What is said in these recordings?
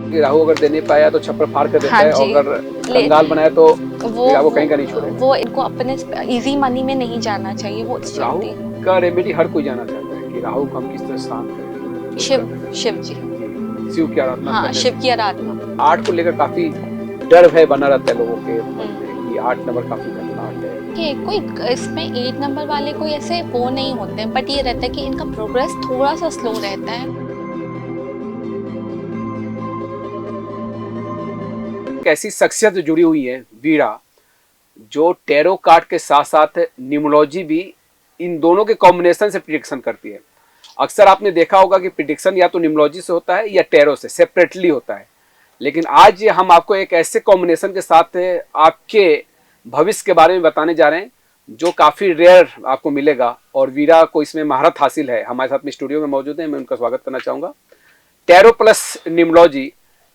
कि राहु अगर दे नहीं पाया तो छप्पर फाड़ कर देता हाँ है, जी। और अगर कंगाल बनाया तो वो फिर आपको कहीं का नहीं छोड़ेगा। वो इनको अपने इजी मनी में नहीं जाना चाहिए, वो राहु जल्दी। का रेमेडी हर कोई जाना चाहता है कि राहु को हम किस तरह शांत करें, खुश शिव, करें। शिव जी। जी, शिव की आराधना हाँ, करने शिव से की आराधना। 8 को लेकर काफी डर भय बना रहता है लोगों के मन में कि 8 नंबर काफी खतरनाक है। कि कोई इसमें 8 नंबर वाले कोई ऐसे वो नहीं होते हैं, बट ये रहता है कि इनका प्रोग्रेस थोड़ा सा स्लो रहता है। एक ऐसी शख्सियत जुड़ी हुई है वीरा, जो टैरो कार्ड के साथ साथ न्यूमरोलॉजी भी, इन दोनों के कॉम्बिनेशन से प्रिडिक्शन करती है। अक्सर आपने देखा होगा कि प्रिडिक्शन या तो न्यूमरोलॉजी से होता है या टैरो से सेपरेटली होता है, लेकिन आज हम आपको एक ऐसे कॉम्बिनेशन के साथ आपके भविष्य के बारे में बताने जा रहे हैं जो काफ़ी रेयर आपको मिलेगा, और वीरा को इसमें महारत हासिल है। हमारे साथ में स्टूडियो में मौजूद है, मैं उनका स्वागत करना चाहूँगा। टैरो प्लस न्यूमरोलॉजी,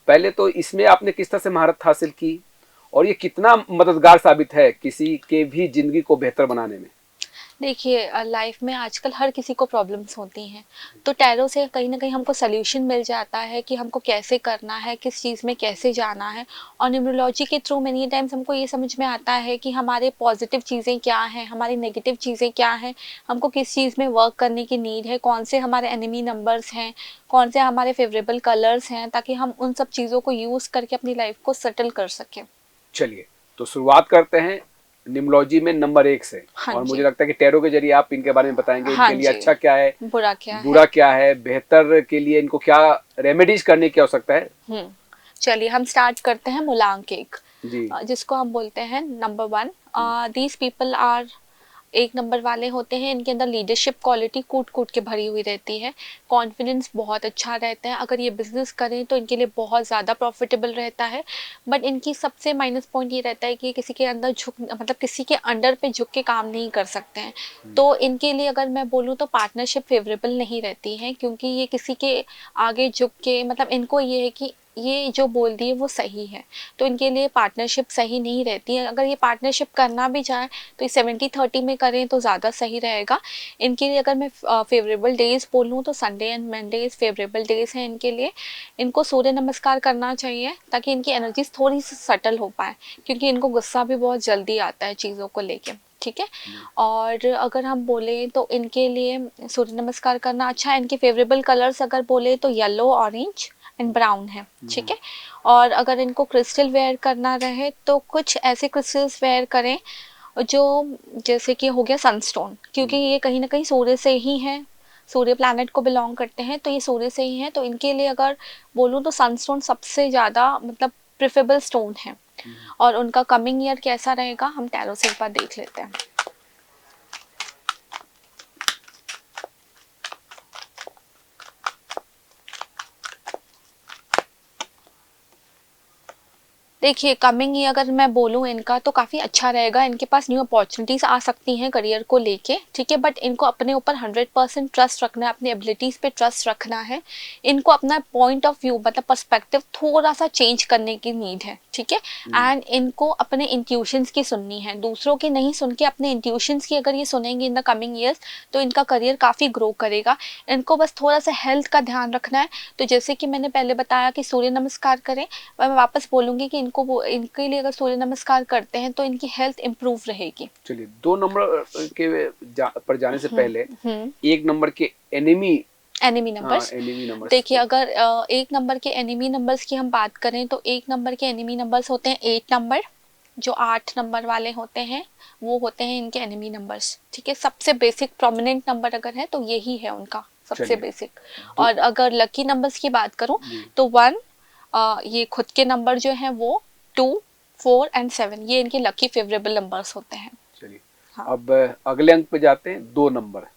पहले तो इसमें आपने किस तरह से महारत हासिल की और ये कितना मददगार साबित है किसी के भी जिंदगी को बेहतर बनाने में? देखिए, लाइफ में आजकल हर किसी को प्रॉब्लम्स होती हैं, तो टैरो से कहीं ना कहीं हमको सोल्यूशन मिल जाता है कि हमको कैसे करना है, किस चीज़ में कैसे जाना है। और न्यूमरोलॉजी के थ्रू मेनी टाइम्स हमको ये समझ में आता है कि हमारे पॉजिटिव चीज़ें क्या हैं, हमारी नेगेटिव चीज़ें क्या हैं, हमको किस चीज़ में वर्क करने की नीड है, कौन से हमारे एनिमी नंबर्स हैं, कौन से हमारे फेवरेबल कलर्स हैं, ताकि हम उन सब चीज़ों को यूज़ करके अपनी लाइफ को सेटल कर सकें। चलिए, तो शुरुआत करते हैं न्यूमरोलॉजी में नंबर 1 से। हाँ और मुझे जी। लगता है कि टैरो के जरिए आप इनके बारे में बताएंगे, हाँ इनके लिए जी। अच्छा क्या है, बुरा क्या है। बुरा क्या है, बेहतर के लिए इनको क्या रेमेडीज करने की आवश्यकता है। चलिए हम स्टार्ट करते हैं मूलांक एक, जी। जिसको हम बोलते हैं नंबर 1। दीज पीपल आर, एक नंबर वाले होते हैं, इनके अंदर लीडरशिप क्वालिटी कूट कूट के भरी हुई रहती है, कॉन्फिडेंस बहुत अच्छा रहता है, अगर ये बिजनेस करें तो इनके लिए बहुत ज़्यादा प्रॉफिटेबल रहता है। बट इनकी सबसे माइनस पॉइंट ये रहता है कि किसी के अंदर झुक, मतलब किसी के अंडर पे झुक के काम नहीं कर सकते हैं। तो इनके लिए अगर मैं बोलूँ तो पार्टनरशिप फेवरेबल नहीं रहती है, क्योंकि ये किसी के आगे झुक के, मतलब इनको ये है कि ये जो बोल दिए वो सही है, तो इनके लिए पार्टनरशिप सही नहीं रहती है। अगर ये पार्टनरशिप करना भी चाहे तो ये 70-30 में करें तो ज़्यादा सही रहेगा इनके लिए। अगर मैं फेवरेबल डेज बोलूँ तो Sunday and Mondays favourable days हैं इनके लिए। इनको सूर्य नमस्कार करना चाहिए ताकि इनकी एनर्जीज थोड़ी सी सटल हो पाए, क्योंकि इनको गुस्सा भी बहुत जल्दी आता है चीज़ों को लेके, ठीक है। और अगर हम बोले तो इनके लिए सूर्य नमस्कार करना अच्छा है। इनके फेवरेबल कलर्स अगर बोले तो येलो, ऑरेंज एंड ब्राउन है, ठीक है। और अगर इनको क्रिस्टल वेयर करना रहे तो कुछ ऐसे क्रिस्टल्स वेयर करें जो, जैसे कि हो गया सनस्टोन, क्योंकि ये कहीं ना कहीं सूर्य से ही है, सूर्य प्लैनेट को बिलोंग करते हैं, तो ये सूर्य से ही है। तो इनके लिए अगर बोलूँ तो सनस्टोन सबसे ज़्यादा मतलब प्रेफरेबल स्टोन है। और उनका कमिंग ईयर कैसा रहेगा हम टैरो से एक बार देख लेते हैं। देखिए, कमिंग ईयर अगर मैं बोलूँ इनका तो काफ़ी अच्छा रहेगा। इनके पास न्यू अपॉर्चुनिटीज़ आ सकती हैं करियर को लेके, ठीक है। बट इनको अपने ऊपर 100% ट्रस्ट रखना है, अपनी एबिलिटीज़ पे ट्रस्ट रखना है। इनको अपना पॉइंट ऑफ व्यू, मतलब पर्सपेक्टिव थोड़ा सा चेंज करने की नीड है, ठीक है। एंड इनको अपने इंट्यूशंस की सुननी है, दूसरों की नहीं सुन के अपने इंट्यूशंस की अगर ये सुनेंगे इन द कमिंग ईयर्स तो इनका करियर काफ़ी ग्रो करेगा। इनको बस थोड़ा सा हेल्थ का ध्यान रखना है। तो जैसे कि मैंने पहले बताया कि सूर्य नमस्कार करें, मैं वापस बोलूँगी कि इनको वो, इनके लिए अगर सूर्य नमस्कार करते हैं तो इनकी हेल्थ इंप्रूव रहेगी। चलिए, 2 नंबर पर जाने से पहले 1 नंबर के एनिमी नंबर्स, एनिमी नंबर्स। देखिए अगर एक नंबर के एनिमी नंबर्स की हम बात करें तो एक नंबर के एनिमी नंबर्स होते हैं 8 नंबर, जो 8 नंबर वाले होते हैं वो होते हैं इनके एनिमी नंबर्स, ठीक है। सबसे बेसिक प्रोमिनेंट नंबर अगर है तो यही है उनका सबसे बेसिक। और अगर लकी नंबर्स की बात करूं तो 1, ये खुद के नंबर जो हैं वो 2, 4 एंड 7, ये इनके लकी फेवरेबल नंबर्स होते हैं। चलिए, हाँ। अब अगले अंक पे जाते हैं, 2 नंबर।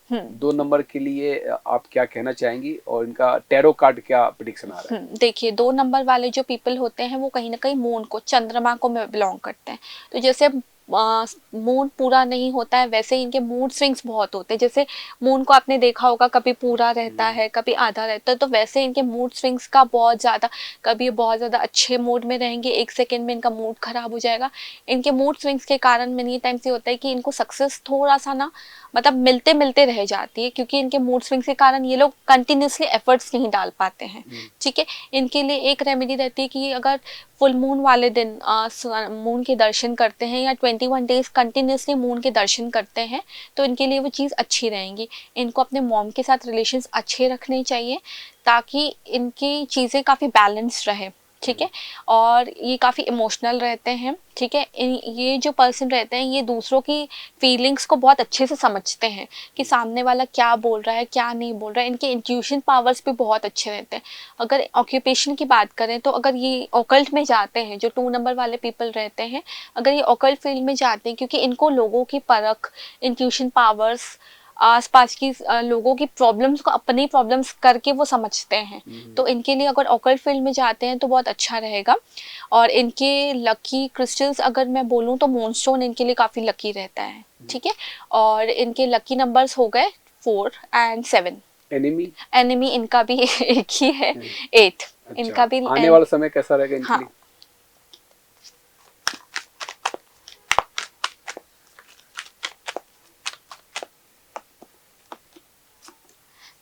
2 नंबर के लिए आप क्या कहना चाहेंगी और इनका टैरो कार्ड क्या प्रेडिक्शन आ रहा है? देखिए, 2 नंबर वाले जो पीपल होते हैं वो कहीं ना कहीं मून को, चंद्रमा को बिलोंग करते हैं। तो जैसे मून पूरा नहीं होता है वैसे ही इनके मूड स्विंग्स बहुत होते हैं। जैसे मून को आपने देखा होगा कभी पूरा रहता है कभी आधा रहता है, तो वैसे इनके मूड स्विंग्स का बहुत ज़्यादा, कभी बहुत ज़्यादा अच्छे मूड में रहेंगे, एक सेकेंड में इनका मूड खराब हो जाएगा। इनके मूड स्विंग्स के कारण मैंने टाइम से होता है कि इनको सक्सेस थोड़ा सा ना मतलब मिलते मिलते रह जाती है, क्योंकि इनके मूड स्विंग्स के कारण ये लोग कंटिन्यूसली एफर्ट्स नहीं डाल पाते हैं। ठीक है, इनके लिए एक रेमेडी रहती है कि अगर फुल मून वाले दिन मून के दर्शन करते हैं या 21 डेज कंटिन्यूसली मून के दर्शन करते हैं तो इनके लिए वो चीज़ अच्छी रहेंगी। इनको अपने मॉम के साथ रिलेशंस अच्छे रखने चाहिए ताकि इनकी चीज़ें काफ़ी बैलेंस रहे। ठीक है, और ये काफ़ी इमोशनल रहते हैं। ठीक है, ये जो पर्सन रहते हैं ये दूसरों की फीलिंग्स को बहुत अच्छे से समझते हैं कि सामने वाला क्या बोल रहा है क्या नहीं बोल रहा है। इनके इंट्यूशन पावर्स भी बहुत अच्छे रहते हैं। अगर ऑक्यूपेशन की बात करें तो अगर ये ऑकल्ट में जाते हैं, जो 2 नंबर वाले पीपल रहते हैं, अगर ये ऑकल्ट फील्ड में जाते हैं, क्योंकि इनको लोगों की परख, इंट्यूशन पावर्स, आसपास की लोगों की प्रॉब्लम्स को अपनी प्रॉब्लम्स करके वो समझते हैं, तो इनके लिए अगर ऑकल्ट फील्ड में जाते हैं तो बहुत अच्छा रहेगा। और इनके लकी क्रिस्टल्स अगर मैं बोलूँ तो मूनस्टोन इनके लिए काफ़ी लकी रहता है। ठीक है, और इनके लकी नंबर्स हो गए 4 और 7। एनिमी एनिमी इनका भी एक ही है, 8। अच्छा, इनका भी आने वाला समय कैसा रहेगा इनके हाँ, लिए?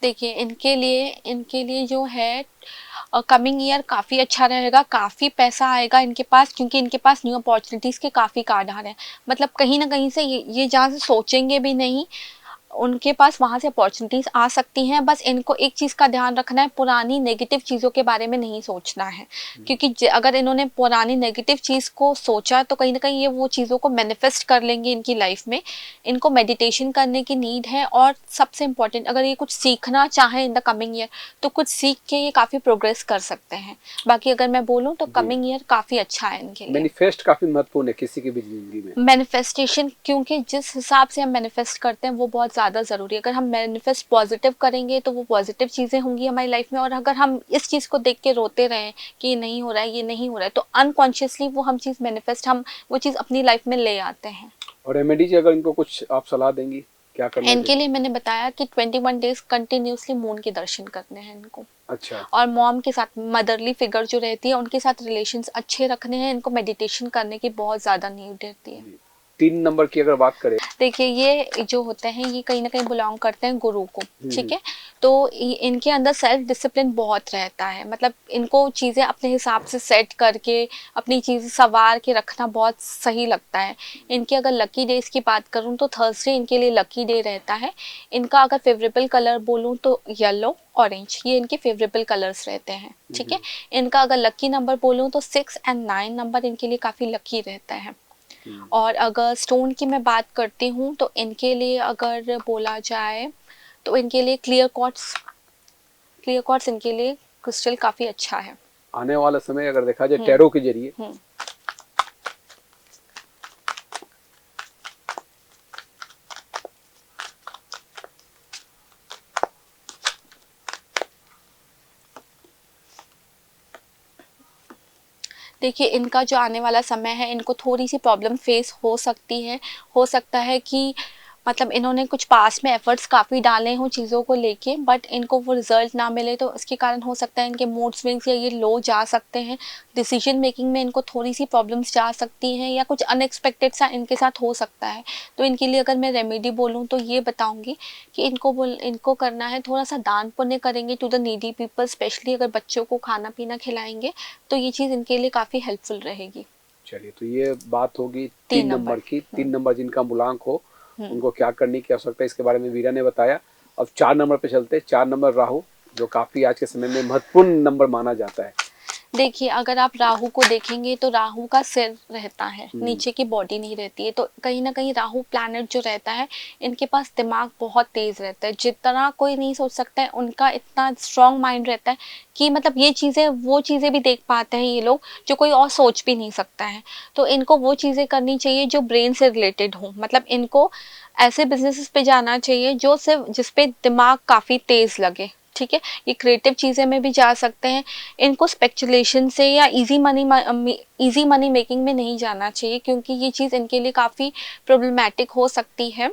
देखिए इनके लिए जो है कमिंग ईयर काफ़ी अच्छा रहेगा, काफ़ी पैसा आएगा इनके पास, क्योंकि इनके पास न्यू अपॉर्चुनिटीज़ के काफ़ी कार्ड आ रहे हैं। मतलब कहीं ना कहीं से ये जहाँ से सोचेंगे भी नहीं उनके पास वहाँ से अपॉर्चुनिटीज़ आ सकती हैं। बस इनको एक चीज़ का ध्यान रखना है, पुरानी नेगेटिव चीज़ों के बारे में नहीं सोचना है, क्योंकि अगर इन्होंने पुरानी नेगेटिव चीज़ को सोचा तो कहीं ना कहीं ये वो चीज़ों को मैनिफेस्ट कर लेंगे इनकी लाइफ में। इनको मेडिटेशन करने की नीड है, और सबसे इम्पॉर्टेंट अगर ये कुछ सीखना चाहें इन द कमिंग ईयर तो कुछ सीख के ये काफ़ी प्रोग्रेस कर सकते हैं। बाकी अगर मैं बोलूँ तो कमिंग ईयर काफ़ी अच्छा है इनके लिए। मैनिफेस्ट काफी महत्वपूर्ण है किसी की भी जिंदगी में। मैनिफेस्टेशन, क्योंकि जिस हिसाब से हम मैनिफेस्ट करते हैं वो बहुत ज़्यादा ज़रूरी है। अगर हम मैनिफेस्ट पॉजिटिव करेंगे तो वो पॉजिटिव चीज़ें होंगी हमारी लाइफ में, और अगर हम इस चीज़ को देख के रोते रहें कि ये नहीं हो रहा है ये नहीं हो रहा है, तो अनकॉन्शियसली वो हम चीज़ मैनिफेस्ट हम वो चीज़ अपनी लाइफ में ले आते हैं। और रेमेडी जी अगर इनको कुछ आप सलाह देंगी क्या करना इनके लिए मैंने बताया कि 21 डेज कंटिन्यूसली मून के दर्शन करने हैं इनको। अच्छा, और मॉम के साथ, मदरली फिगर जो रहती है उनके साथ रिलेशंस अच्छे रखने हैं। इनको मेडिटेशन करने की बहुत ज़्यादा नीड रहती है। 3 नंबर की अगर बात करें, देखिए ये जो होते हैं ये कहीं ना कहीं बिलोंग करते हैं गुरु को। ठीक है, तो इनके अंदर सेल्फ डिसिप्लिन बहुत रहता है। मतलब इनको चीज़ें अपने हिसाब से सेट करके अपनी चीज़ें संवार के रखना बहुत सही लगता है। इनके अगर लकी डेज की बात करूँ तो थर्सडे इनके लिए लकी डे रहता है। इनका अगर फेवरेबल कलर बोलूँ तो येलो, ऑरेंज, ये इनके फेवरेबल कलर्स रहते हैं। ठीक है, इनका अगर लकी नंबर बोलूँ तो 6 और 9 नंबर इनके लिए काफ़ी लकी रहता है। और अगर स्टोन की मैं बात करती हूँ तो इनके लिए अगर बोला जाए तो इनके लिए क्लियर क्वार्ट्स इनके लिए क्रिस्टल काफ़ी अच्छा है। आने वाला समय अगर देखा जाए टैरो के जरिए, देखिए इनका जो आने वाला समय है इनको थोड़ी सी प्रॉब्लम फेस हो सकती है। हो सकता है कि मतलब इन्होंने कुछ पास में एफर्ट्स काफ़ी डाले हों चीज़ों को लेके, बट इनको वो रिजल्ट ना मिले तो इसके कारण हो सकता है इनके मूड स्विंग्स या ये लो जा सकते हैं। डिसीजन मेकिंग में इनको थोड़ी सी प्रॉब्लम्स जा सकती हैं, या कुछ अनएक्सपेक्टेड सा इनके साथ हो सकता है। तो इनके लिए अगर मैं रेमेडी बोलूँ तो ये बताऊँगी कि इनको करना है थोड़ा सा दान पुण्य करेंगे to the needy people, specially अगर बच्चों को खाना पीना खिलाएंगे तो ये चीज़ इनके लिए काफ़ी हेल्पफुल रहेगी। चलिए तो ये बात होगी 3 3 नंबर की। 3 नंबर जिनका मूलांक हो उनको क्या करने की आवश्यकता है इसके बारे में वीरा ने बताया। अब 4 नंबर पे चलते हैं। 4 नंबर राहु, जो काफी आज के समय में महत्वपूर्ण नंबर माना जाता है। देखिए अगर आप राहु को देखेंगे तो राहु का सिर रहता है, नीचे की बॉडी नहीं रहती है। तो कहीं ना कहीं राहु प्लैनेट जो रहता है इनके पास दिमाग बहुत तेज रहता है, जितना कोई नहीं सोच सकता है उनका इतना स्ट्रॉन्ग माइंड रहता है कि मतलब ये चीज़ें वो चीज़ें भी देख पाते हैं ये लोग जो कोई और सोच भी नहीं सकता है। तो इनको वो चीज़ें करनी चाहिए जो ब्रेन से रिलेटेड हो। मतलब इनको ऐसे बिजनेसेस पे जाना चाहिए जो सिर्फ जिसपे दिमाग काफ़ी तेज लगे। ठीक है, ये क्रिएटिव चीज़ें में भी जा सकते हैं। इनको स्पेकुलेशन से या इजी मनी मेकिंग में नहीं जाना चाहिए, क्योंकि ये चीज़ इनके लिए काफ़ी प्रॉब्लमैटिक हो सकती है।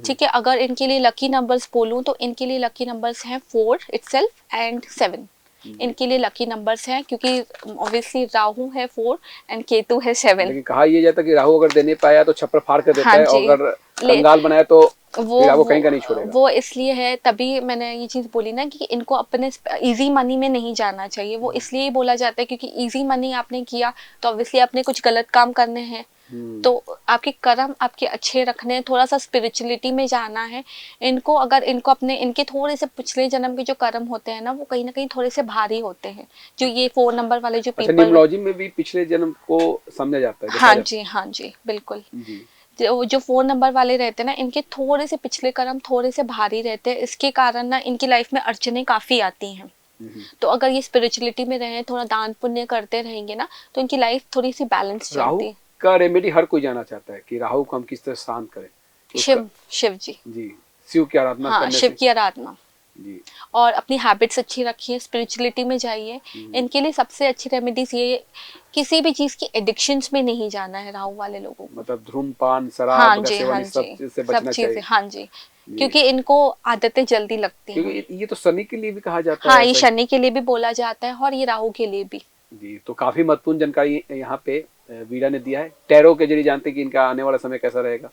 ठीक है, अगर इनके लिए लकी नंबर्स बोलूँ तो इनके लिए लकी नंबर्स हैं 4 इटसेल्फ एंड 7। इनके लिए लकी नंबर्स हैं, क्योंकि ऑब्वियसली राहु है 4 एंड केतु है 7। लेकिन कहा यह जाता है कि राहु अगर देने पाया तो छप्पर फाड़ कर देता हाँ है, जी, और अगर कंगाल बनाया तो वो फिर आपको कहीं का नहीं छोड़ेगा। वो इसलिए है, तभी मैंने ये चीज़ बोली ना कि इनको अपने इजी मनी में नहीं जाना चाहिए। वो इसलिए ही बोला जाता है क्योंकि इजी मनी आपने किया तो ऑब्वियसली आपने कुछ गलत काम करने हैं, तो आपके कर्म आपके अच्छे रखने, थोड़ा सा स्पिरिचुअलिटी में जाना है इनको। अगर इनको अपने इनके थोड़े से पिछले जन्म के जो कर्म होते हैं ना, वो कहीं ना कहीं थोड़े से भारी होते हैं, जो ये 4 नंबर वाले जो अच्छा, पीपल। न्यूमरोलॉजी में भी पिछले जन्म को समझा जाता है, देखा हाँ जाता जी, हाँ जी, बिल्कुल। है। जी। जो 4 नंबर वाले रहते हैं ना, इनके थोड़े से पिछले कर्म थोड़े से भारी रहते हैं, इसके कारण ना इनकी लाइफ में अड़चने काफ़ी आती हैं। तो अगर ये स्पिरिचुअलिटी में रहे, थोड़ा दान पुण्य करते रहेंगे ना, तो इनकी लाइफ थोड़ी सी बैलेंस राहु चलती है। का रेमेडी हर कोई जाना चाहता है कि राहु को हम किस तरह शांत करें, तो उसका शिव जी। जी, शिव की आराधना हाँ, करने शिव से। की आराधना, जी। और अपनी हैबिट्स अच्छी रखिए, स्पिरिचुअलिटी में जाइए। इनके लिए सबसे अच्छी रेमेडीज ये, किसी भी चीज़ की एडिक्शंस में नहीं जाना है राहु वाले लोगों को। मतलब धूम्रपान, हाँ शराब का जी, सेवन, हाँ इस सब जी, चीज से सब बचना चीज़ें, चाहिए। हाँ जी, जी। क्योंकि इनको आदतें जल्दी लगती हैं। क्योंकि ये तो शनि के लिए भी कहा जाता हाँ, है ये ऐसा ही। शनि के लिए भी बोला जाता है और ये राहु के लिए भी। जी, तो काफी महत्वपूर्ण जानकारी यहाँ पे वीरा ने दिया है। टैरो के जरिए जानते हैं कि इनका आने वाला समय कैसा रहेगा।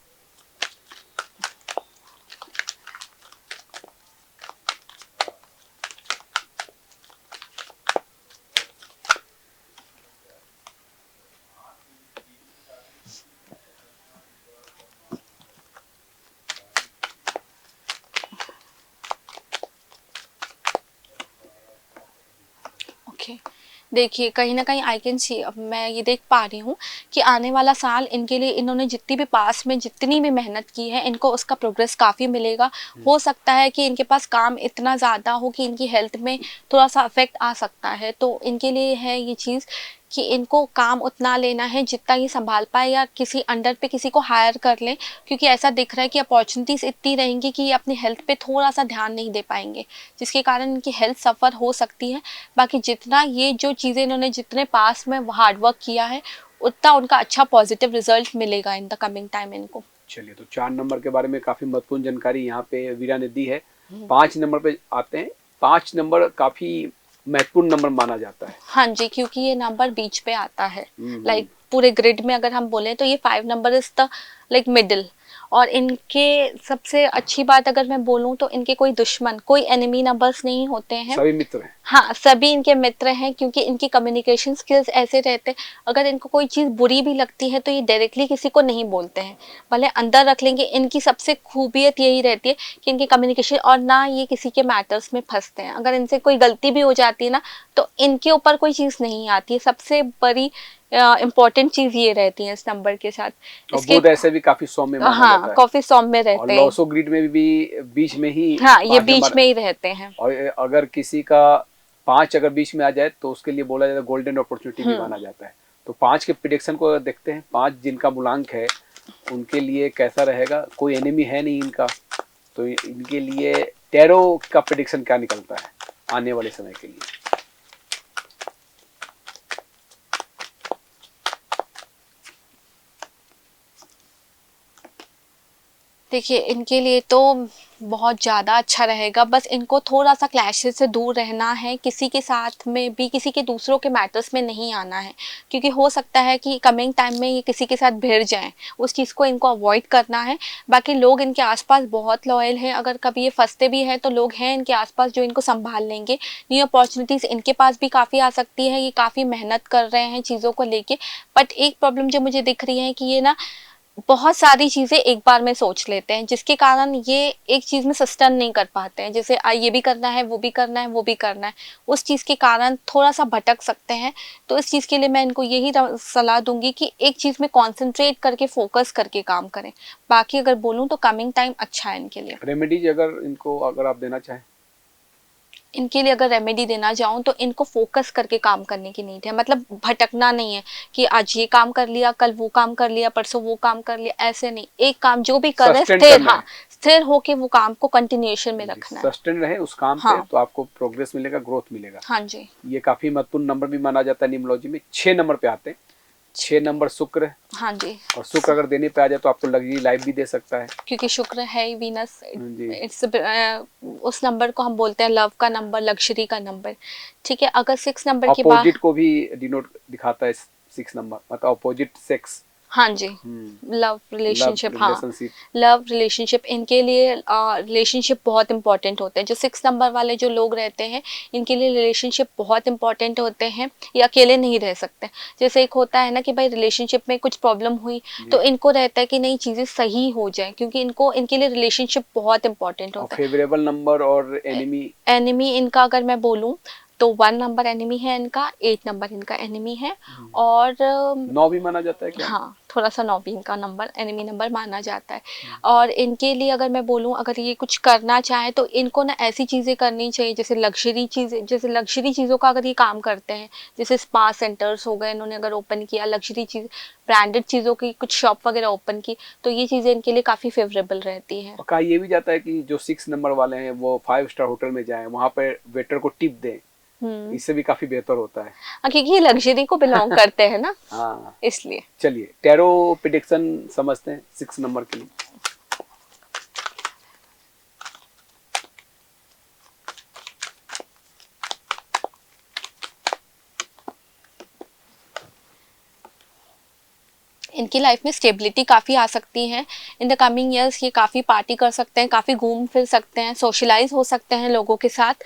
ओके, देखिए कहीं ना कहीं आई कैन सी, अब मैं ये देख पा रही हूँ कि आने वाला साल इनके लिए, इन्होंने जितनी भी पास में जितनी भी मेहनत की है, इनको उसका प्रोग्रेस काफ़ी मिलेगा। हो सकता है कि इनके पास काम इतना ज़्यादा हो कि इनकी हेल्थ में थोड़ा सा अफेक्ट आ सकता है, तो इनके लिए है ये चीज़ कि इनको काम उतना लेना है जितना ये संभाल पाए, या किसी अंडर पे किसी को हायर कर लें, क्योंकि ऐसा दिख रहा है कि अपॉर्चुनिटीज़ इतनी रहेंगी कि ये अपनी हेल्थ पे थोड़ा सा ध्यान नहीं दे पाएंगे, जिसके कारण इनकी हेल्थ सफ़र हो सकती है। बाकी जितना ये जो चीज़ें इन्होंने जितने पास में हार्डवर्क किया है, उतना उनका अच्छा पॉजिटिव रिजल्ट मिलेगा इन द कमिंग टाइम इनको। चलिए, तो 4 नंबर के बारे में काफी महत्वपूर्ण जानकारी यहाँ पे वीरा ने दी है। 5 नंबर पे आते हैं। 5 नंबर काफी महत्वपूर्ण नंबर माना जाता है। हाँ जी, क्योंकि ये नंबर बीच पे आता है, हम्म। लाइक पूरे ग्रिड में अगर हम बोलें तो ये 5 number is the like middle. और इनके सबसे अच्छी बात अगर मैं बोलूँ तो इनके कोई दुश्मन, कोई एनिमी नंबर्स नहीं होते हैं। सभी मित्र हैं। हाँ, सभी इनके मित्र हैं, क्योंकि इनकी कम्युनिकेशन स्किल्स ऐसे रहते हैं, अगर इनको कोई चीज़ बुरी भी लगती है तो ये डायरेक्टली किसी को नहीं बोलते हैं, भले अंदर रख लेंगे। इनकी सबसे खूबियत यही रहती है कि इनकी कम्युनिकेशन, और ना ये किसी के मैटर्स में फंसते हैं। अगर इनसे कोई गलती भी हो जाती है ना, तो इनके ऊपर कोई चीज़ नहीं आती है। सबसे बड़ी इम्पोर्टेंट चीज़ ये रहती है इस नंबर के साथ। और इसके बुध ऐसे भी काफी सौम्य माना हाँ, जाता है। काफी सौम्य और रहते हैं। लॉसो ग्रिड में भी बीच में ही हाँ, ये 5 बीच नंबर। में ही रहते हैं। और अगर किसी का 5 अगर बीच में आ जाए तो उसके लिए बोला जाता है गोल्डन अपॉर्चुनिटी भी माना जाता है। तो 5 के प्रिडिक्शन को देखते हैं। 5 जिनका मूलांक है उनके लिए कैसा रहेगा। कोई एनिमी है नहीं इनका, तो इनके लिए टैरो का प्रिडिक्शन क्या निकलता है आने वाले समय के लिए। देखिए, इनके लिए तो बहुत ज़्यादा अच्छा रहेगा, बस इनको थोड़ा सा क्लैशेस से दूर रहना है, किसी के साथ में भी, किसी के दूसरों के मैटर्स में नहीं आना है, क्योंकि हो सकता है कि कमिंग टाइम में ये किसी के साथ भिड़ जाएं, उस चीज़ को इनको अवॉइड करना है। बाकी लोग इनके आसपास बहुत लॉयल हैं, अगर कभी ये फंसते भी हैं तो लोग हैं इनके आसपास जो इनको संभाल लेंगे। न्यू अपॉर्चुनिटीज़ इनके पास भी काफ़ी आ सकती है, ये काफ़ी मेहनत कर रहे हैं चीज़ों को लेके। बट एक प्रॉब्लम जो मुझे दिख रही है कि ये ना बहुत सारी चीज़ें एक बार में सोच लेते हैं, जिसके कारण ये एक चीज़ में सस्टेन नहीं कर पाते हैं। जैसे ये भी करना है, वो भी करना है, वो भी करना है, उस चीज़ के कारण थोड़ा सा भटक सकते हैं। तो इस चीज़ के लिए मैं इनको यही सलाह दूंगी कि एक चीज़ में कॉन्सेंट्रेट करके, फोकस करके काम करें। बाकी अगर बोलूँ तो कमिंग टाइम अच्छा है इनके लिए। रेमेडीज अगर इनको अगर आप देना चाहें। इनके लिए अगर रेमेडी देना चाहूँ तो इनको फोकस करके काम करने की नीड है, मतलब भटकना नहीं है कि आज ये काम कर लिया, कल वो काम कर लिया, परसों वो काम कर लिया, ऐसे नहीं। एक काम जो भी कर रहे हैं सस्टेन स्थिर, करना हाँ, है। स्थिर होके वो काम को कंटिन्यूएशन में रखना है। सस्टेन रहे उस काम हाँ। पे तो आपको प्रोग्रेस मिलेगा, ग्रोथ मिलेगा। हाँ जी। ये काफी महत्वपूर्ण नंबर भी माना जाता है न्यूमरोलॉजी में। 6 नंबर पे आते हैं, 6 नंबर शुक्र, हाँ जी, और शुक्र अगर देने पे आ जाए तो आपको लग्जरी लाइफ भी दे सकता है। क्योंकि शुक्र है ही वीनस, जी। इट्स उस नंबर को हम बोलते हैं लव का नंबर, लग्जरी का नंबर। ठीक है, अगर 6 नंबर की बात, अपोजिट को भी डिनोट दिखाता है 6 नंबर, मतलब अपोजिट सेक्स। हाँ जी, लव लव रिलेशनशिप, हाँ, रिलेशनशिप। लव रिलेशनशिप, इनके लिए रिलेशनशिप बहुत इंपॉर्टेंट होते हैं। जो 6 नंबर वाले जो लोग रहते हैं, इनके लिए रिलेशनशिप बहुत इंपॉर्टेंट होते हैं, ये अकेले नहीं रह सकते। जैसे एक होता है ना कि भाई रिलेशनशिप में कुछ प्रॉब्लम हुई तो इनको रहता है कि नहीं चीज़ें सही हो जाए, क्योंकि इनको, इनके लिए रिलेशनशिप बहुत इंपॉर्टेंट और होता है। फेवरेबल नंबर और एनिमी। एनिमी इनका अगर मैं बोलूँ तो 1 नंबर एनिमी है इनका, 8 नंबर इनका एनिमी है, और 9 भी माना जाता है क्या? हाँ, थोड़ा सा 9 भी इनका नंबर एनिमी नंबर माना जाता है। और इनके लिए अगर मैं बोलूँ, अगर ये कुछ करना चाहे तो इनको ना ऐसी चीज़ें करनी चाहिए, जैसे लग्जरी चीज़ें, जैसे लग्जरी चीज़ों का अगर ये काम करते हैं, जैसे स्पा सेंटर्स हो गए, इन्होंने अगर ओपन किया, लग्जरी चीज़, ब्रांडेड चीज़ों की कुछ शॉप वगैरह ओपन की, तो ये चीज़ें इनके लिए काफ़ी फेवरेबल रहती हैं। और कहा ये भी जाता है कि जो 6 नंबर वाले हैं वो 5 स्टार होटल में जाएं, वहां पर वेटर को टिप दें, इससे भी काफी बेहतर होता है। क्योंकि ये लग्जरी को बिलोंग करते हैं ना, हाँ। इसलिए। चलिए टैरो प्रेडिक्शन समझते हैं 6 नंबर के लिए। इनकी लाइफ में स्टेबिलिटी काफ़ी आ सकती है इन द कमिंग ईयर्स। ये काफ़ी पार्टी कर सकते हैं, काफ़ी घूम फिर सकते हैं, सोशलाइज हो सकते हैं लोगों के साथ।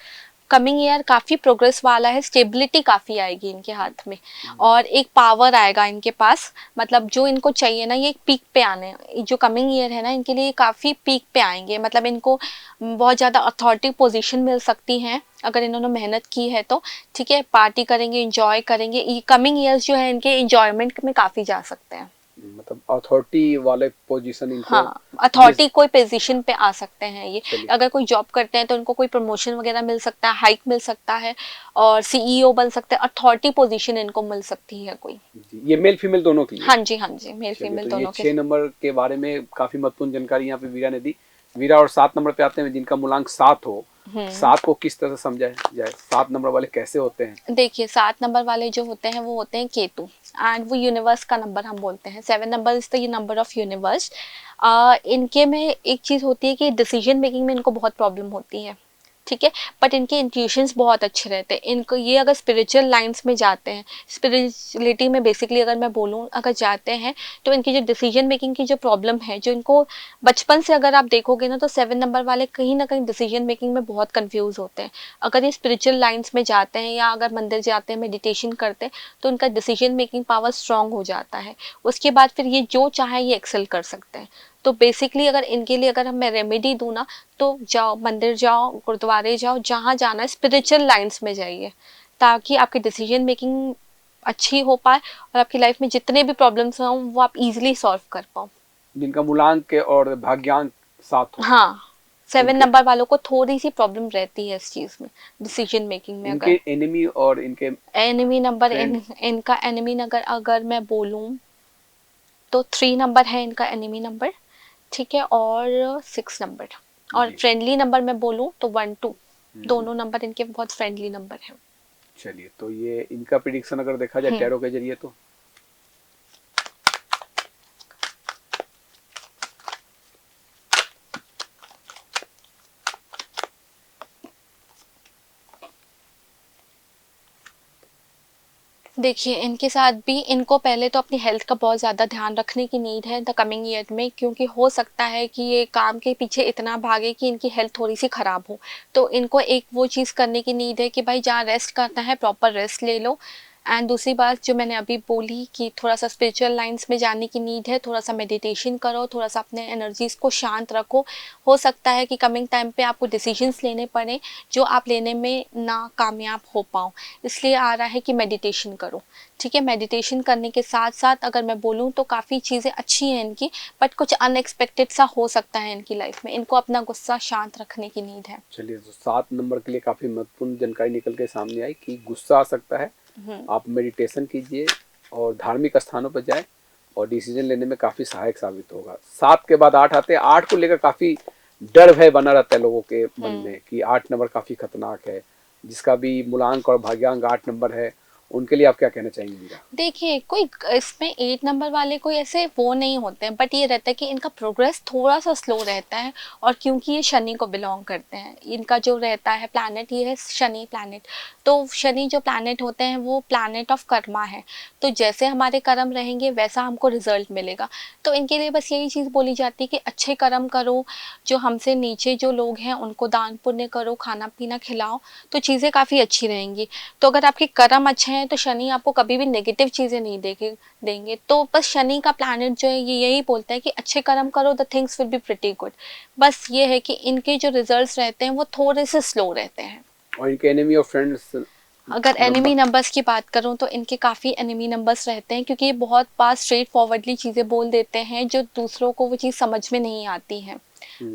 कमिंग ईयर काफ़ी प्रोग्रेस वाला है, स्टेबिलिटी काफ़ी आएगी इनके हाथ में, और एक पावर आएगा इनके पास, मतलब जो इनको चाहिए ना, ये एक पीक पे आने, जो कमिंग ईयर है ना इनके लिए काफ़ी पीक पे आएंगे। मतलब इनको बहुत ज़्यादा अथॉरिटी पोजीशन मिल सकती हैं अगर इन्होंने मेहनत की है तो। ठीक है, पार्टी करेंगे, इंजॉय करेंगे, ये कमिंग ईयर्स जो है इनके इंजॉयमेंट में काफ़ी जा सकते हैं। मतलब अथॉरिटी वाले पोजीशन इनको। हाँ, अथॉरिटी कोई पोजीशन पे आ सकते हैं ये। चलिए। अगर कोई जॉब करते हैं तो उनको कोई प्रमोशन वगैरह मिल सकता है, हाइक मिल सकता है, और सीईओ बन सकते हैं, अथॉरिटी पोजीशन इनको मिल सकती है कोई। जी, ये मेल फीमेल दोनों के लिए। हाँ जी, हाँ जी, मेल चलिए, फीमेल तो ये दोनों के। 6 नंबर के बारे में काफी महत्वपूर्ण जानकारी यहाँ पे वीरा ने दी। वीरा और 7 नंबर पे आते हैं, जिनका मूलांक 7 हो। 7 को किस तरह से समझा जाए, 7 नंबर वाले कैसे होते हैं? देखिए, 7 नंबर वाले जो होते हैं वो होते हैं केतु, एंड वो यूनिवर्स का नंबर हम बोलते हैं। 7 number is the number of universe. इनके में एक चीज़ होती है कि डिसीजन मेकिंग में इनको बहुत प्रॉब्लम होती है। ठीक है, बट इनके इंट्यूशंस बहुत अच्छे रहते हैं। इनको ये अगर स्पिरिचुअल लाइंस में जाते हैं, स्पिरिचुअलिटी में बेसिकली अगर मैं बोलूँ अगर जाते हैं, तो इनकी जो डिसीजन मेकिंग की जो प्रॉब्लम है, जो इनको बचपन से अगर आप देखोगे ना, तो 7 नंबर वाले कहीं ना कहीं डिसीजन मेकिंग में बहुत कंफ्यूज होते हैं। अगर ये स्पिरिचुअल लाइंस में जाते हैं या अगर मंदिर जाते हैं, मेडिटेशन करते हैं, तो उनका डिसीजन मेकिंग पावर स्ट्रांग हो जाता है। उसके बाद फिर ये जो चाहे ये एक्सेल कर सकते हैं। तो बेसिकली अगर इनके लिए अगर मैं रेमेडी दूँ ना, तो जाओ मंदिर जाओ, गुरुद्वारे जाओ, जहाँ जाना है स्पिरिचुअल लाइंस में जाइए, ताकि आपकी डिसीजन मेकिंग अच्छी हो पाए और आपकी लाइफ में जितने भी प्रॉब्लम्स हों वो आप इजीली सॉल्व कर पाओ। जिनका मूलांक और भाग्यांक 7 हो। हाँ, 7 इनके नंबर वालों को थोड़ी सी प्रॉब्लम रहती है इस चीज़ में, डिसीजन मेकिंग में। इनके अगर एनिमी और इनके एनिमी नंबर फ्रेंड। इनका एनिमी नंबर अगर मैं बोलूँ तो 3 नंबर है इनका एनिमी नंबर। ठीक है, और 6 नंबर, और जी। फ्रेंडली नंबर मैं बोलूँ तो 1 2, दोनों नंबर इनके बहुत फ्रेंडली नंबर हैं। चलिए, तो ये इनका प्रिडिक्शन अगर देखा जाए टैरो के जरिए तो देखिए, इनके साथ भी इनको पहले तो अपनी हेल्थ का बहुत ज़्यादा ध्यान रखने की नीड है द कमिंग ईयर में, क्योंकि हो सकता है कि ये काम के पीछे इतना भागे कि इनकी हेल्थ थोड़ी सी ख़राब हो। तो इनको एक वो चीज़ करने की नीड है कि भाई जहाँ रेस्ट करना है प्रॉपर रेस्ट ले लो। एंड दूसरी बात जो मैंने अभी बोली कि थोड़ा सा स्पिरिचुअल लाइंस में जाने की नीड है, थोड़ा सा मेडिटेशन करो, थोड़ा सा अपने एनर्जीज़ को शांत रखो। हो सकता है कि कमिंग टाइम पे आपको डिसीजंस लेने पड़े जो आप लेने में ना कामयाब हो पाओ, इसलिए आ रहा है कि मेडिटेशन करो। ठीक है, मेडिटेशन करने के साथ साथ अगर मैं बोलूँ तो काफ़ी चीज़ें अच्छी हैं इनकी, बट कुछ अनएक्सपेक्टेड सा हो सकता है इनकी लाइफ में। इनको अपना गुस्सा शांत रखने की नीड है। चलिए, तो 7 नंबर के लिए काफी महत्वपूर्ण जानकारी निकल के सामने आई कि गुस्सा आ सकता है, आप मेडिटेशन कीजिए और धार्मिक स्थानों पर जाएं और डिसीजन लेने में काफी सहायक साबित होगा। 7 के बाद 8 आते हैं। 8 को लेकर काफी डर भय बना रहता है लोगों के मन में कि 8 नंबर काफी खतरनाक है, जिसका भी मूलांक और भाग्यांक 8 नंबर है, उनके लिए आप क्या कहना चाहेंगे वीरा? देखिए, कोई इसमें 8 नंबर वाले कोई ऐसे वो नहीं होते हैं, बट ये रहता है कि इनका प्रोग्रेस थोड़ा सा स्लो रहता है। और क्योंकि ये शनि को बिलोंग करते हैं, इनका जो रहता है प्लैनेट, ये है शनि प्लैनेट। तो शनि जो प्लैनेट होते हैं वो प्लैनेट ऑफ कर्मा है। तो जैसे हमारे कर्म रहेंगे वैसा हमको रिजल्ट मिलेगा। तो इनके लिए बस यही चीज़ बोली जाती है कि अच्छे कर्म करो, जो हमसे नीचे जो लोग हैं उनको दान पुण्य करो, खाना पीना खिलाओ, तो चीज़ें काफ़ी अच्छी रहेंगी। तो अगर आपके कर्म अच्छे हैं तो शनि आपको कभी भी नेगेटिव चीज़ें नहीं देंगे। तो बस शनि का प्लैनेट जो है ये यही बोलता है कि अच्छे कर्म करो, the things will be pretty good. बस ये है कि इनके जो रिजल्ट्स रहते हैं वो थोड़े से स्लो रहते हैं। और इनके एनिमी और फ्रेंड्स अगर एनिमी नंबर? नंबर्स की बात करूं तो इनके काफ़ी एनिमी नंबर्स रहते हैं, क्योंकि ये बहुत बार स्ट्रेट फॉरवर्डली चीज़ें बोल देते हैं जो दूसरों को वो चीज़ समझ में नहीं आती है।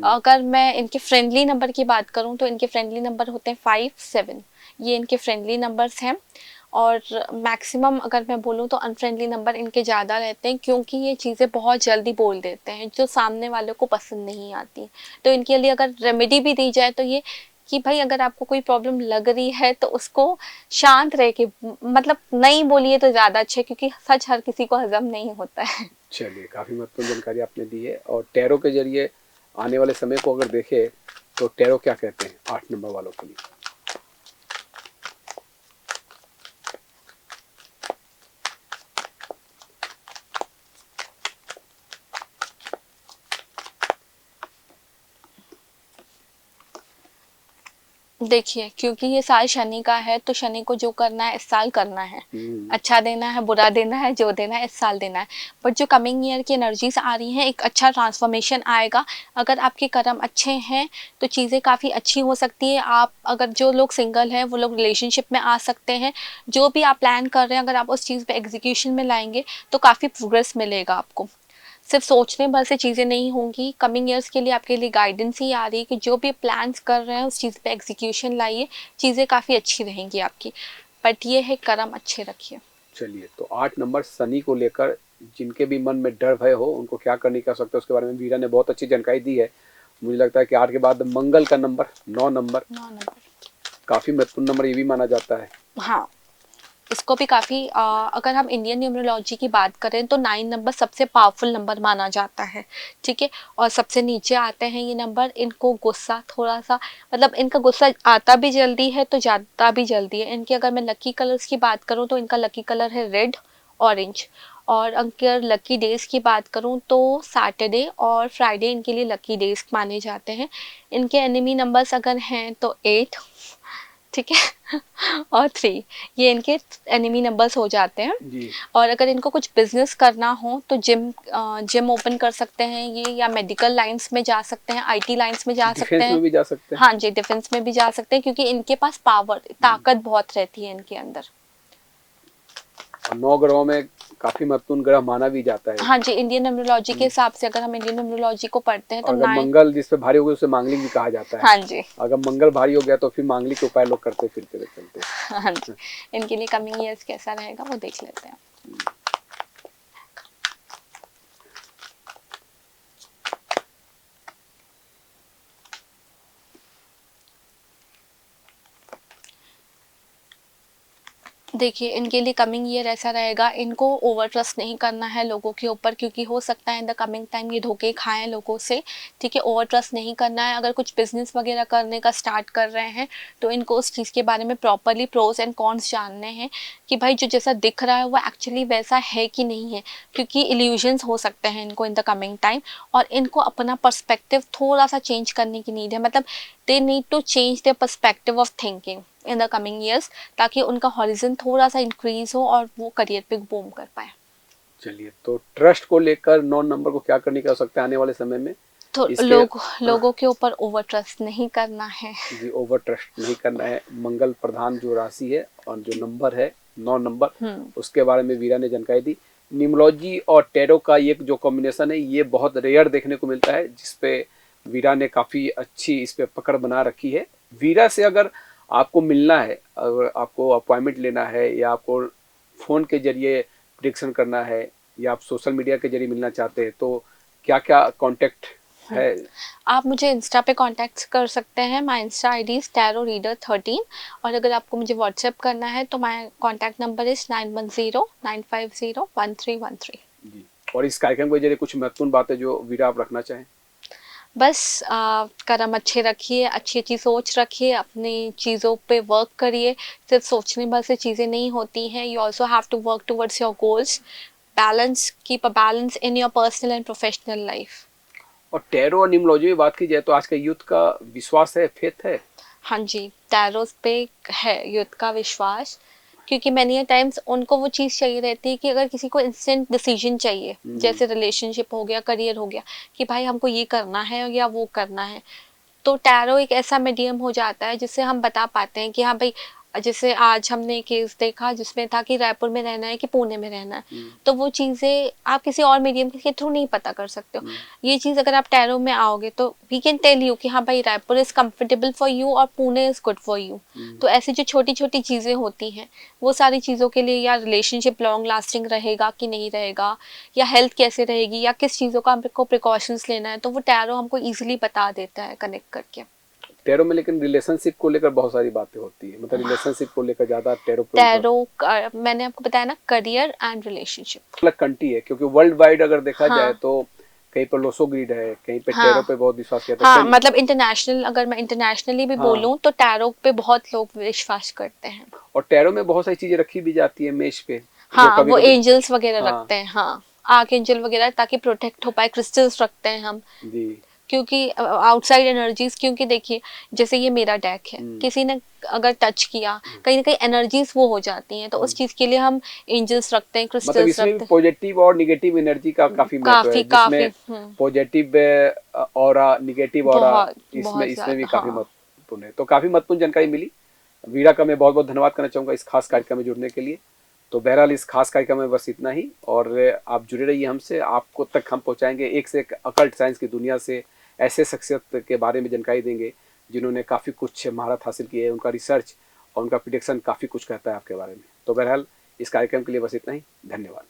अगर मैं इनके फ्रेंडली नंबर की बात करूं तो इनके फ्रेंडली नंबर होते हैं 5, 7। ये इनके फ्रेंडली नंबर्स हैं। और मैक्सिमम अगर मैं बोलूं तो अनफ्रेंडली नंबर इनके ज़्यादा रहते हैं, क्योंकि ये चीज़ें बहुत जल्दी बोल देते हैं जो सामने वालों को पसंद नहीं आती। तो इनके लिए अगर रेमेडी भी दी जाए तो ये कि भाई अगर आपको कोई प्रॉब्लम लग रही है तो उसको शांत रह के, मतलब नहीं बोलिए तो ज़्यादा अच्छा है, क्योंकि सच हर किसी को हजम नहीं होता है। चलिए, काफी महत्वपूर्ण जानकारी आपने दी है। और टैरो के जरिए आने वाले समय को अगर देखें तो टैरो क्या कहते हैं 8 नंबर वालों के लिए? देखिए, क्योंकि ये साल शनि का है तो शनि को जो करना है इस साल करना है। अच्छा देना है, बुरा देना है, जो देना है इस साल देना है। बट जो कमिंग ईयर की एनर्जीज आ रही हैं, एक अच्छा ट्रांसफॉर्मेशन आएगा। अगर आपके कर्म अच्छे हैं तो चीज़ें काफ़ी अच्छी हो सकती है। आप अगर जो लोग सिंगल हैं वो लोग रिलेशनशिप में आ सकते हैं। जो भी आप प्लान कर रहे हैं अगर आप उस चीज़ पे एग्जीक्यूशन में लाएंगे तो काफ़ी प्रोग्रेस मिलेगा आपको। सिर्फ सोचने भर से चीज़ें नहीं होंगी। कमिंग ईयर्स के लिए आपके लिए गाइडेंस ही आ रही है कि जो भी प्लान्स कर रहे हैं उस चीज़ पे एग्जीक्यूशन लाइए, चीज़ें काफ़ी अच्छी रहेंगी आपकी। बट ये है कर्म अच्छे रखिए। चलिए, तो 8 नंबर शनि को लेकर जिनके भी मन में डर भय हो उनको क्या करने की आवश्यकता है उसके बारे में वीरा ने बहुत अच्छी जानकारी दी है। मुझे लगता है कि 8 के बाद मंगल का नंबर 9 नंबर 9 नंबर। काफी महत्वपूर्ण नंबर ये भी माना जाता है। हाँ, इसको भी काफ़ी अगर हम इंडियन न्यूमरोलॉजी की बात करें तो 9 नंबर सबसे पावरफुल नंबर माना जाता है। ठीक है। और सबसे नीचे आते हैं ये नंबर। इनको गुस्सा थोड़ा सा, मतलब इनका गुस्सा आता भी जल्दी है तो जाता भी जल्दी है। इनके अगर मैं लकी कलर्स की बात करूं तो इनका लकी कलर है रेड, ऑरेंज। और अगर लकी डेज की बात करूं तो सैटरडे और फ्राइडे इनके लिए लकी डेज माने जाते हैं। इनके एनिमी नंबर्स अगर हैं तो 8, ठीक है, और 3, ये इनके एनिमी नंबर्स हो जाते हैं। जी। और अगर इनको कुछ बिजनेस करना हो तो जिम ओपन कर सकते हैं ये, या मेडिकल लाइंस में जा सकते हैं, आईटी लाइंस में जा सकते डिफेंस हैं। में भी जा सकते हैं। हाँ जी, डिफेंस में भी जा सकते हैं, क्योंकि इनके पास पावर, ताकत बहुत रहती है इनके अंदर। और 9 ग्रहों में काफी महत्वपूर्ण ग्रह माना भी जाता है। हाँ जी, इंडियन न्यूमरोलॉजी के हिसाब से अगर हम इंडियन न्यूमरोलॉजी को पढ़ते हैं तो अगर 9। मंगल जिस पे भारी हो गया उसे मांगलिक भी कहा जाता है। हाँ जी। अगर मंगल भारी हो गया तो फिर मांगलिक के उपाय लोग करते फिरते चलते। हाँ जी, इनके लिए कमिंग ईयर्स कैसा रहेगा वो देख लेते हैं। देखिए, इनके लिए कमिंग ईयर ऐसा रहेगा, इनको ओवर ट्रस्ट नहीं करना है लोगों के ऊपर, क्योंकि हो सकता है इन द कमिंग टाइम ये धोखे खाएं लोगों से। ठीक है, ओवर ट्रस्ट नहीं करना है। अगर कुछ बिजनेस वगैरह करने का स्टार्ट कर रहे हैं तो इनको उस चीज़ के बारे में प्रॉपरली प्रोस एंड कॉन्स जानने हैं कि भाई जो जैसा दिख रहा है वो एक्चुअली वैसा है कि नहीं है, क्योंकि इल्यूजन्स हो सकते हैं इनको इन द कमिंग टाइम। और इनको अपना पर्सपेक्टिव थोड़ा सा चेंज करने की नीड है, मतलब they need to change their perspective of thinking in the coming years, ताकि उनका हॉरिजन थोड़ा सा इंक्रीज हो और वो करियर पे बूम कर पाए। चलिए, तो ट्रस्ट को लेकर 9 नंबर को क्या करने की आवश्यकता है आने वाले समय में? तो इसके लोगों के ऊपर ओवर ट्रस्ट नहीं करना है। जी, ओवर ट्रस्ट नहीं करना है। मंगल प्रधान जो राशि है और जो नंबर है 9 नंबर, उसके बारे में वीरा ने जानकारी दी। न्यूमरोलॉजी और टैरो का ये जो कॉम्बिनेशन है ये बहुत रेयर देखने को मिलता है, जिसपे वीरा ने काफ़ी अच्छी इस पे पकड़ बना रखी है। वीरा से अगर आपको मिलना है, अगर आपको अपॉइंटमेंट लेना है या आपको फ़ोन के जरिए प्रिडिक्शन करना है या आप सोशल मीडिया के जरिए मिलना चाहते हैं तो क्या क्या कॉन्टैक्ट है? आप मुझे इंस्टा पे कांटेक्ट कर सकते हैं। My Insta ID is tarot reader 13 और अगर आपको मुझे व्हाट्सएप करना है तो माय कांटेक्ट नंबर इज 9109501313। जी। और इस कार्यक्रम के जरिए कुछ महत्वपूर्ण बातें जो वीरा आप रखना चाहें? बस कर्म अच्छे रखिए, अच्छी अच्छी सोच रखिए, अपनी चीज़ों पे वर्क करिए। सिर्फ सोचने भर से चीज़ें नहीं होती हैं, you also have to work towards your goals. Balance, keep a balance in your personal and professional life. और टैरो और न्यूमरोलॉजी में बात की जाए तो आज का यूथ का विश्वास है, फेथ है। हाँ जी, टैरोस पे है युद्ध का विश्वास, क्योंकि मैनी टाइम्स उनको वो चीज़ चाहिए रहती है कि अगर किसी को इंस्टेंट डिसीजन चाहिए, जैसे रिलेशनशिप हो गया, करियर हो गया, कि भाई हमको ये करना है या वो करना है, तो टैरो एक ऐसा मीडियम हो जाता है जिससे हम बता पाते हैं कि हाँ भाई, जैसे आज हमने केस देखा जिसमें था कि रायपुर में रहना है कि पुणे में रहना है, तो वो चीज़ें आप किसी और मीडियम के थ्रू नहीं पता कर सकते हो। ये चीज़ अगर आप टैरो में आओगे तो वी कैन टेल यू कि हाँ भाई, Raipur is comfortable for you और Pune is good for you. तो ऐसी जो छोटी छोटी चीज़ें होती हैं, वो सारी चीज़ों के लिए, या रिलेशनशिप लॉन्ग लास्टिंग रहेगा कि नहीं रहेगा, या हेल्थ कैसे रहेगी, या किस चीज़ों का हमको प्रिकॉशंस लेना है, तो वो टैरो हमको ईजिली बता देता है कनेक्ट करके। टैरो में लेकिन रिलेशनशिप को लेकर बहुत सारी बातें होती है, मतलब रिलेशनशिप को लेकर ज्यादा टैरो मैंने आपको बताया ना, करियर एंड रिलेशनशिप अलग कंट्री है, क्योंकि वर्ल्ड वाइड अगर देखा हाँ। जाए तो कहीं पर लोसो ग्रीड है, कहीं पे हाँ। टैरो पे बहुत विश्वास किया था। हाँ, मतलब इंटरनेशनल, अगर मैं इंटरनेशनली भी हाँ। बोलूं तो टैरो पे बहुत लोग विश्वास करते हैं। और टैरो में बहुत सारी चीजें रखी भी जाती है मेज पे, हाँ, कभी वो कभी। एंजल्स वगैरह हाँ। रखते हैं। हाँ, आर्क एंजल वगैरह, ताकि प्रोटेक्ट हो पाए। क्रिस्टल्स रखते हैं हम, जी। क्योंकि आउटसाइड एनर्जीज, क्योंकि देखिए जैसे ये मेरा डेक है, किसी ने अगर टच किया, कहीं ना कहीं एनर्जीज वो हो जाती हैं, तो उस चीज के लिए हम एंजल्स रखते हैं, मतलब क्रिस्टल्स इसमें भी रखते हैं। पॉजिटिव और निगेटिव एनर्जी का काफी महत्व है, काफी काफी जिसमें पॉजिटिव ऑरा, निगेटिव ऑरा, बहुत इसमें बहुत इसमें भी ज्यादा। काफी हाँ, महत्वपूर्ण है। तो काफी महत्वपूर्ण जानकारी मिली। वीरा का मैं बहुत बहुत धन्यवाद करना चाहूंगा इस खास कार्यक्रम में जुड़ने के लिए। तो बहरहाल इस खास कार्यक्रम में बस इतना ही, और आप जुड़े रहिए हमसे। आपको तक हम पहुंचाएंगे एक से एक अकल्ट साइंस की दुनिया से ऐसे शख्सियत के बारे में जानकारी देंगे जिन्होंने काफ़ी कुछ महारत हासिल की है। उनका रिसर्च और उनका प्रिडिक्शन काफ़ी कुछ कहता है आपके बारे में। तो बहरहाल इस कार्यक्रम के लिए बस इतना ही। धन्यवाद।